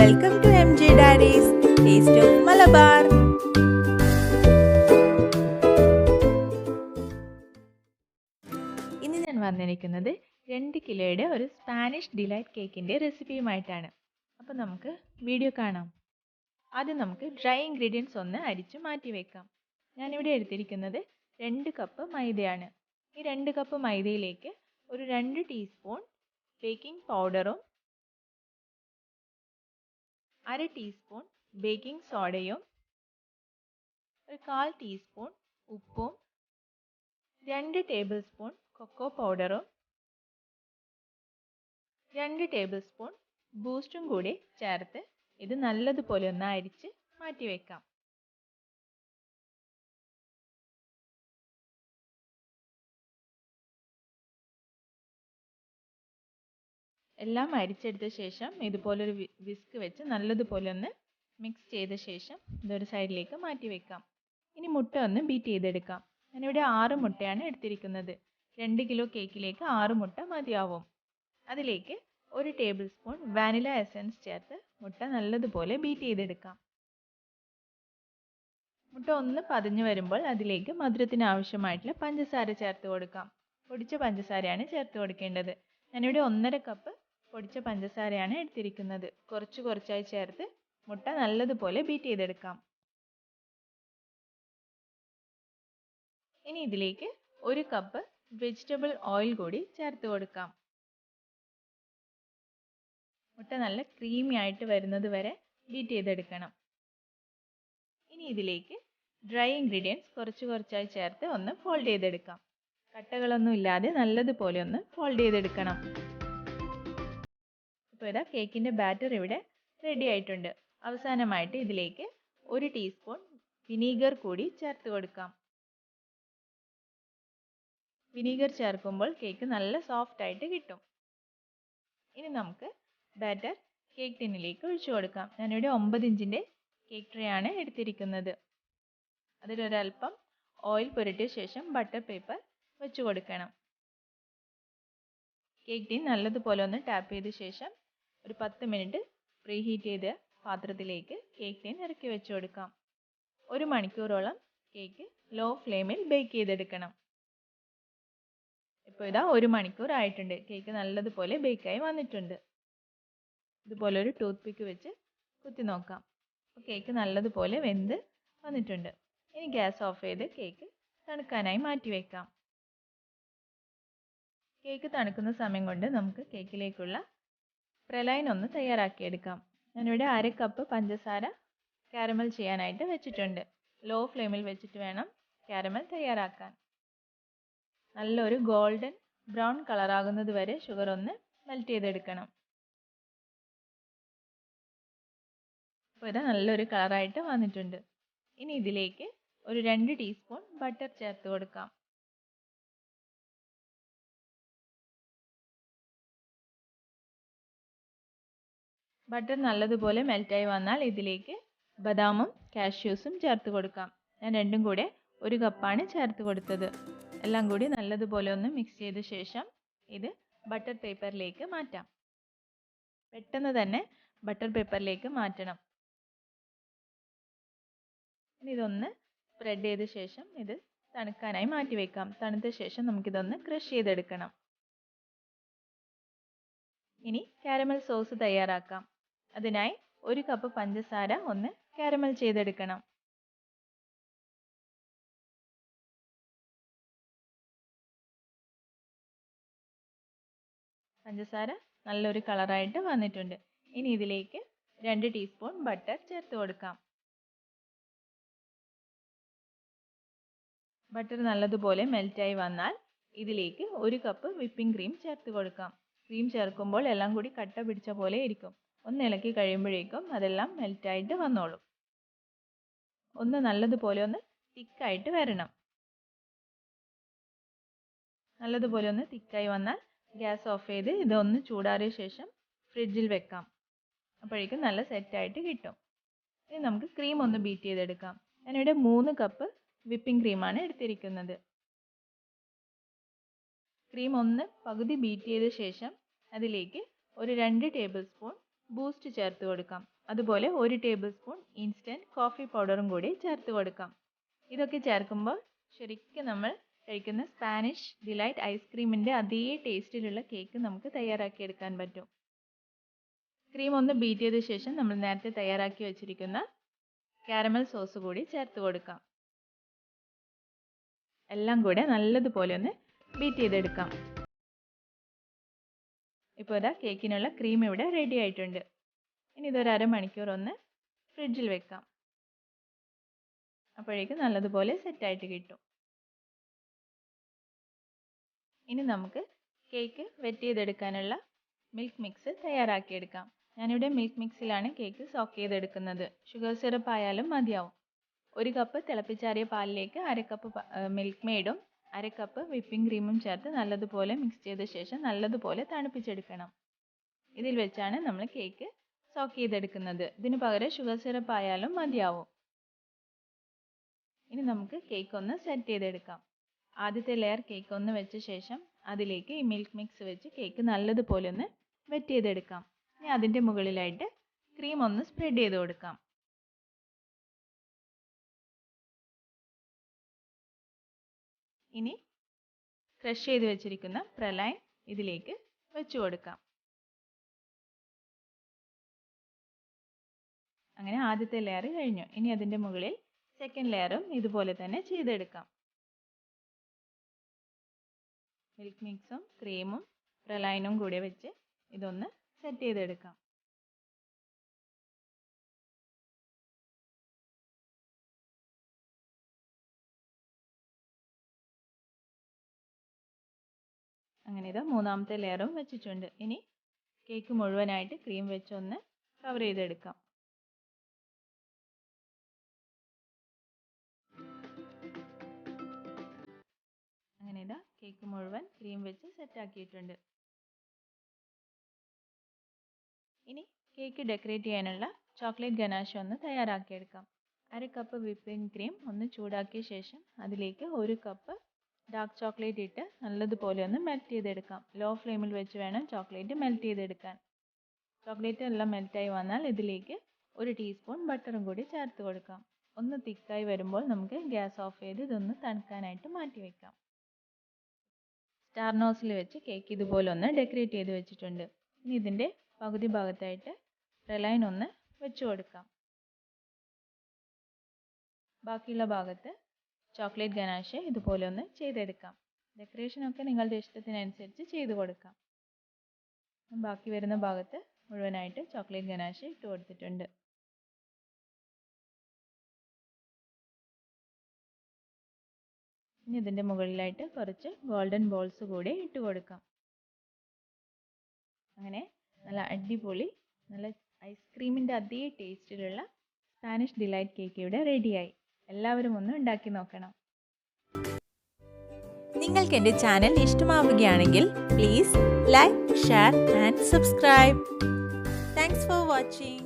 Welcome to MJ daddy's taste of Malabar. ഇന്ന് ഞാൻ വന്നിരിക്കുന്നത് 2 കിലോയുടെ ഒരു സ്പാനിഷ് ഡിലൈറ്റ് കേക്കിൻ്റെ റെസിപ്പിയുമായിട്ടാണ്. അപ്പോൾ നമുക്ക് വീഡിയോ കാണാം. ആദ്യം നമുക്ക് ഡ്രൈ ഇൻഗ്രീഡിയൻസ് ഒന്ന് അരിച്ച് മാറ്റി വെക്കാം. ഞാനിവിടെ എടുത്തിരിക്കുന്നത് 2 കപ്പ് മൈദയാണ്. ഈ 2 കപ്പ് മൈദയിലേക്ക് ഒരു 2 ടീസ്പൂൺ ബേക്കിംഗ് പൗഡറും 1/2 ടീസ്പൂൺ ബേക്കിംഗ് സോഡയും 1/4 ടീസ്പൂൺ ഉപ്പും 2 ടേബിൾ സ്പൂൺ കൊക്കോ പൗഡറും 2 ടേബിൾ സ്പൂൺ ബൂസ്റ്റും കൂടി ചേർത്ത് ഇത് നല്ലതുപോലെ ഒന്ന് അരിച്ച് മാറ്റി വെക്കാം. എല്ലാം അരിച്ചെടുത്ത ശേഷം ഇതുപോലൊരു വിസ്ക് വെച്ച് നല്ലതുപോലെ ഒന്ന് മിക്സ് ചെയ്ത ശേഷം ഇതൊരു സൈഡിലേക്ക് മാറ്റി വെക്കാം. ഇനി മുട്ട ഒന്ന് ബീറ്റ് ചെയ്തെടുക്കാം. ഞാനിവിടെ 6 മുട്ടയാണ് എടുത്തിരിക്കുന്നത്. 2 കിലോ കേക്കിലേക്ക് 6 മുട്ട മതിയാവും. അതിലേക്ക് 1 ടേബിൾ സ്പൂൺ വാനില എസൻസ് ചേർത്ത് മുട്ട നല്ലതുപോലെ ബീറ്റ് ചെയ്തെടുക്കാം. മുട്ട ഒന്ന് പതഞ്ഞു വരുമ്പോൾ അതിലേക്ക് മധുരത്തിന് ആവശ്യമായിട്ടുള്ള പഞ്ചസാര ചേർത്ത് കൊടുക്കാം. പൊടിച്ച പഞ്ചസാരയാണ് ചേർത്ത് കൊടുക്കേണ്ടത്. ഞാനിവിടെ 1/2 കപ്പ് പൊടിച്ച പഞ്ചസാരയാണ് എടുത്തിരിക്കുന്നത്. കുറച്ചായി ചേർത്ത് മുട്ട നല്ലതുപോലെ ബീറ്റ് ചെയ്തെടുക്കാം. ഇനി ഇതിലേക്ക് 1 കപ്പ് വെജിറ്റബിൾ ഓയിൽ കൂടി ചേർത്ത് കൊടുക്കാം. മുട്ട നല്ല ക്രീമി ആയിട്ട് വരുന്നത് വരെ ബീറ്റ് ചെയ്തെടുക്കണം. ഇനി ഇതിലേക്ക് ഡ്രൈ ഇൻഗ്രീഡിയൻസ് കുറച്ചായി ചേർത്ത് ഒന്ന് ഫോൾഡ് ചെയ്തെടുക്കാം. കട്ടകളൊന്നും ഇല്ലാതെ നല്ലതുപോലെ ഒന്ന് ഫോൾഡ് ചെയ്തെടുക്കണം. ഇപ്പോൾ ഇതാ കേക്കിൻ്റെ ബാറ്റർ ഇവിടെ റെഡി ആയിട്ടുണ്ട്. അവസാനമായിട്ട് ഇതിലേക്ക് 1 ടീസ്പൂൺ വിനീഗർ കൂടി ചേർത്ത് കൊടുക്കാം. വിനീഗർ ചേർക്കുമ്പോൾ കേക്ക് നല്ല സോഫ്റ്റ് ആയിട്ട് കിട്ടും. ഇനി നമുക്ക് ബാറ്റർ കേക്ക് ടിന്നിലേക്ക് ഒഴിച്ചു കൊടുക്കാം. ഞാനിവിടെ 9 ഇഞ്ചിൻ്റെ കേക്ക് ട്രേ ആണ് എടുത്തിരിക്കുന്നത്. അതിലൊരൽപ്പം ഓയിൽ പുരട്ടിയ ശേഷം ബട്ടർ പേപ്പർ വെച്ച് കൊടുക്കണം. കേക്ക് ടിൻ നല്ലതുപോലെ ഒന്ന് ടാപ്പ് ചെയ്ത ശേഷം ഒരു 10 മിനിറ്റ് പ്രീ ഹീറ്റ് ചെയ്ത പാത്രത്തിലേക്ക് കേക്ക് ടിൻ ഇറക്കി വെച്ച് കൊടുക്കാം. 1 മണിക്കൂറോളം കേക്ക് ലോ ഫ്ലെയിമിൽ ബേക്ക് ചെയ്തെടുക്കണം. ഇപ്പോൾ ഇതാ 1 മണിക്കൂർ ആയിട്ടുണ്ട്. കേക്ക് നല്ലതുപോലെ ബേക്കായി വന്നിട്ടുണ്ട്. ഇതുപോലെ ഒരു ടൂത്ത് പിക്ക് വെച്ച് കുത്തി നോക്കാം. കേക്ക് നല്ലതുപോലെ വെന്ത് വന്നിട്ടുണ്ട്. ഇനി ഗ്യാസ് ഓഫ് ചെയ്ത് കേക്ക് തണുക്കാനായി മാറ്റി വെക്കാം. കേക്ക് തണുക്കുന്ന സമയം കൊണ്ട് നമുക്ക് കേക്കിലേക്കുള്ള പ്രലൈൻ ഒന്ന് തയ്യാറാക്കിയെടുക്കാം. ഞാനിവിടെ 1/2 കപ്പ് പഞ്ചസാര കാരമൽ ചെയ്യാനായിട്ട് വെച്ചിട്ടുണ്ട്. ലോ ഫ്ലെയിമിൽ വെച്ചിട്ട് വേണം കാരമൽ തയ്യാറാക്കാൻ. നല്ലൊരു ഗോൾഡൻ ബ്രൗൺ കളറാകുന്നത് വരെ ഷുഗർ ഒന്ന് മെൽറ്റ് ചെയ്തെടുക്കണം. അപ്പോൾ ഇത് നല്ലൊരു കളറായിട്ട് വന്നിട്ടുണ്ട്. ഇനി ഇതിലേക്ക് ഒരു 2 ടീസ്പൂൺ ബട്ടർ ചേർത്ത് കൊടുക്കാം. ബട്ടർ നല്ലതുപോലെ മെൽറ്റായി വന്നാൽ ഇതിലേക്ക് ബദാമും കാഷ്യൂസും ചേർത്ത് കൊടുക്കാം. ഞാൻ രണ്ടും കൂടെ 1 കപ്പാണ് ചേർത്ത് കൊടുത്തത്. എല്ലാം കൂടി നല്ലതുപോലെ ഒന്ന് മിക്സ് ചെയ്ത ശേഷം ഇത് ബട്ടർ പേപ്പറിലേക്ക് മാറ്റാം. പെട്ടെന്ന് തന്നെ ബട്ടർ പേപ്പറിലേക്ക് മാറ്റണം. ഇനി ഇതൊന്ന് സ്പ്രെഡ് ചെയ്ത ശേഷം ഇത് തണുക്കാനായി മാറ്റി വെക്കാം. തണുത്ത ശേഷം നമുക്കിതൊന്ന് ക്രഷ് ചെയ്തെടുക്കണം. ഇനി കാരമൽ സോസ് തയ്യാറാക്കാം. അതിനായി 1 കപ്പ് പഞ്ചസാര ഒന്ന് കാരമൽ ചെയ്തെടുക്കണം. പഞ്ചസാര നല്ലൊരു കളറായിട്ട് വന്നിട്ടുണ്ട്. ഇനി ഇതിലേക്ക് 2 ടീസ്പൂൺ ബട്ടർ ചേർത്ത് കൊടുക്കാം. ബട്ടർ നല്ലതുപോലെ മെൽറ്റായി വന്നാൽ ഇതിലേക്ക് 1 കപ്പ് വിപ്പിംഗ് ക്രീം ചേർത്ത് കൊടുക്കാം. ക്രീം ചേർക്കുമ്പോൾ എല്ലാം കൂടി കട്ട പിടിച്ച പോലെ ഇരിക്കും. ഒന്ന് ഇളക്കി കഴിയുമ്പോഴേക്കും അതെല്ലാം മെൽറ്റായിട്ട് വന്നോളും. ഒന്ന് നല്ലതുപോലെ ഒന്ന് തിക്കായിട്ട് വരണം. നല്ലതുപോലെ ഒന്ന് തിക്കായി വന്നാൽ ഗ്യാസ് ഓഫ് ചെയ്ത് ഇതൊന്ന് ചൂടാറിയ ശേഷം ഫ്രിഡ്ജിൽ വെക്കാം. അപ്പോഴേക്കും നല്ല സെറ്റായിട്ട് കിട്ടും. ഇനി നമുക്ക് ക്രീം ഒന്ന് ബീറ്റ് ചെയ്തെടുക്കാം. ഞാനിവിടെ 3 കപ്പ് വിപ്പിംഗ് ക്രീമാണ് എടുത്തിരിക്കുന്നത്. ക്രീം ഒന്ന് പകുതി ബീറ്റ് ചെയ്ത ശേഷം അതിലേക്ക് ഒരു 2 ടേബിൾ സ്പൂൺ ബൂസ്റ്റ് ചേർത്ത് കൊടുക്കാം. അതുപോലെ 1 ടേബിൾ സ്പൂൺ ഇൻസ്റ്റൻറ്റ് കോഫി പൗഡറും കൂടി ചേർത്ത് കൊടുക്കാം. ഇതൊക്കെ ചേർക്കുമ്പോൾ ശരിക്കും നമ്മൾ കഴിക്കുന്ന സ്പാനിഷ് ഡിലൈറ്റ് ഐസ്ക്രീമിൻ്റെ അതേ ടേസ്റ്റിലുള്ള കേക്ക് നമുക്ക് തയ്യാറാക്കിയെടുക്കാൻ പറ്റും. ക്രീം ഒന്ന് ബീറ്റ് ചെയ്ത ശേഷം നമ്മൾ നേരത്തെ തയ്യാറാക്കി വെച്ചിരിക്കുന്ന കാരമൽ സോസ് കൂടി ചേർത്ത് കൊടുക്കാം. എല്ലാം കൂടെ നല്ലതുപോലെ ഒന്ന് ബീറ്റ് ചെയ്തെടുക്കാം. ഇപ്പോൾ ഇതാ കേക്കിനുള്ള ക്രീം ഇവിടെ റെഡി ആയിട്ടുണ്ട്. ഇനി ഇതൊരു അരമണിക്കൂർ ഒന്ന് ഫ്രിഡ്ജിൽ വെക്കാം. അപ്പോഴേക്കും നല്ലതുപോലെ സെറ്റായിട്ട് കിട്ടും. ഇനി നമുക്ക് കേക്ക് വെറ്റ് ചെയ്തെടുക്കാനുള്ള മിൽക്ക് മിക്സ് തയ്യാറാക്കിയെടുക്കാം. ഞാനിവിടെ മിൽക്ക് മിക്സിലാണ് കേക്ക് സോക്ക് ചെയ്തെടുക്കുന്നത്. ഷുഗർ സിറപ്പ് ആയാലും മതിയാവും. 1 കപ്പ് തിളപ്പിച്ചാറിയ പാലിലേക്ക് 1/2 കപ്പ് മിൽക്ക് മെയ്ഡും 1/2 കപ്പ് വിപ്പിംഗ് ക്രീമും ചേർത്ത് നല്ലതുപോലെ മിക്സ് ചെയ്ത ശേഷം നല്ലതുപോലെ തണുപ്പിച്ചെടുക്കണം. ഇതിൽ വെച്ചാണ് നമ്മൾ കേക്ക് സോക്ക് ചെയ്തെടുക്കുന്നത്. ഇതിന് പകരം ഷുഗർ സിറപ്പ് ആയാലും മതിയാവും. ഇനി നമുക്ക് കേക്ക് ഒന്ന് സെറ്റ് ചെയ്തെടുക്കാം. ആദ്യത്തെ ലെയർ കേക്ക് ഒന്ന് വെച്ച ശേഷം അതിലേക്ക് ഈ മിൽക്ക് മിക്സ് വെച്ച് കേക്ക് നല്ലതുപോലെ ഒന്ന് വെറ്റ് ചെയ്തെടുക്കാം. ഇനി അതിൻ്റെ മുകളിലായിട്ട് ക്രീം ഒന്ന് സ്പ്രെഡ് ചെയ്ത് കൊടുക്കാം. ഇനി ക്രഷ് ചെയ്ത് വെച്ചിരിക്കുന്ന പ്രലൈൻ ഇതിലേക്ക് വെച്ച് കൊടുക്കാം. അങ്ങനെ ആദ്യത്തെ ലെയർ കഴിഞ്ഞു. ഇനി അതിൻ്റെ മുകളിൽ സെക്കൻഡ് ലെയറും ഇതുപോലെ തന്നെ ചെയ്തെടുക്കാം. മിൽക്ക് മിക്സും ക്രീമും പ്രലൈനും കൂടി വെച്ച് ഇതൊന്ന് സെറ്റ് ചെയ്തെടുക്കാം. അങ്ങനെ ഇത് മൂന്നാമത്തെ ലെയറും വെച്ചിട്ടുണ്ട്. ഇനി കേക്ക് മുഴുവനായിട്ട് ക്രീം വെച്ചൊന്ന് കവർ ചെയ്തെടുക്കാം. അങ്ങനെ ഇതാ കേക്ക് മുഴുവൻ ക്രീം വെച്ച് സെറ്റാക്കിയിട്ടുണ്ട്. ഇനി കേക്ക് ഡെക്കറേറ്റ് ചെയ്യാനുള്ള ചോക്ലേറ്റ് ഗനാഷ് ഒന്ന് തയ്യാറാക്കിയെടുക്കാം. 1/2 കപ്പ് വിപ്പിംഗ് ക്രീം ഒന്ന് ചൂടാക്കിയ ശേഷം അതിലേക്ക് 1 കപ്പ് ഡാർക്ക് ചോക്ലേറ്റ് ഇട്ട് നല്ലതുപോലെ ഒന്ന് മെൽറ്റ് ചെയ്തെടുക്കാം. ലോ ഫ്ലെയിമിൽ വെച്ച് വേണം ചോക്ലേറ്റ് മെൽറ്റ് ചെയ്തെടുക്കാൻ. ചോക്ലേറ്റ് എല്ലാം മെൽറ്റായി വന്നാൽ ഇതിലേക്ക് 1 ടീസ്പൂൺ ബട്ടറും കൂടി ചേർത്ത് കൊടുക്കാം. ഒന്ന് തിക്കായി വരുമ്പോൾ നമുക്ക് ഗ്യാസ് ഓഫ് ചെയ്ത് ഇതൊന്ന് തണുക്കാനായിട്ട് മാറ്റി വയ്ക്കാം. സ്റ്റാർ നോസിൽ വെച്ച് കേക്ക് ഇതുപോലെ ഒന്ന് ഡെക്കറേറ്റ് ചെയ്ത് വെച്ചിട്ടുണ്ട്. ഇനി ഇതിൻ്റെ പകുതി ഭാഗത്തായിട്ട് പ്രലൈൻ ഒന്ന് വെച്ച് കൊടുക്കാം. ബാക്കിയുള്ള ഭാഗത്ത് ചോക്ലേറ്റ് ഗനാഷ് ഇതുപോലെ ഒന്ന് ചെയ്തെടുക്കാം. ഡെക്കറേഷനൊക്കെ നിങ്ങളുടെ ഇഷ്ടത്തിനനുസരിച്ച് ചെയ്ത് കൊടുക്കാം. ബാക്കി വരുന്ന ഭാഗത്ത് മുഴുവനായിട്ട് ചോക്ലേറ്റ് ഗനാഷ് ഇട്ട് കൊടുത്തിട്ടുണ്ട്. ഇനി ഇതിൻ്റെ മുകളിലായിട്ട് കുറച്ച് ഗോൾഡൻ ബോൾസ് കൂടി ഇട്ട് കൊടുക്കാം. അങ്ങനെ നല്ല അടിപൊളി നല്ല ഐസ്ക്രീമിൻ്റെ അതേ ടേസ്റ്റിലുള്ള സ്പാനിഷ് ഡിലൈറ്റ് കേക്ക് ഇവിടെ റെഡിയായി. എല്ലാവരും ഒന്ന് ഉണ്ടാക്കി നോക്കണം. നിങ്ങൾക്ക് എൻ്റെ ചാനൽ ഇഷ്ടമാവുകയാണെങ്കിൽ please like, share and subscribe. Thanks for watching.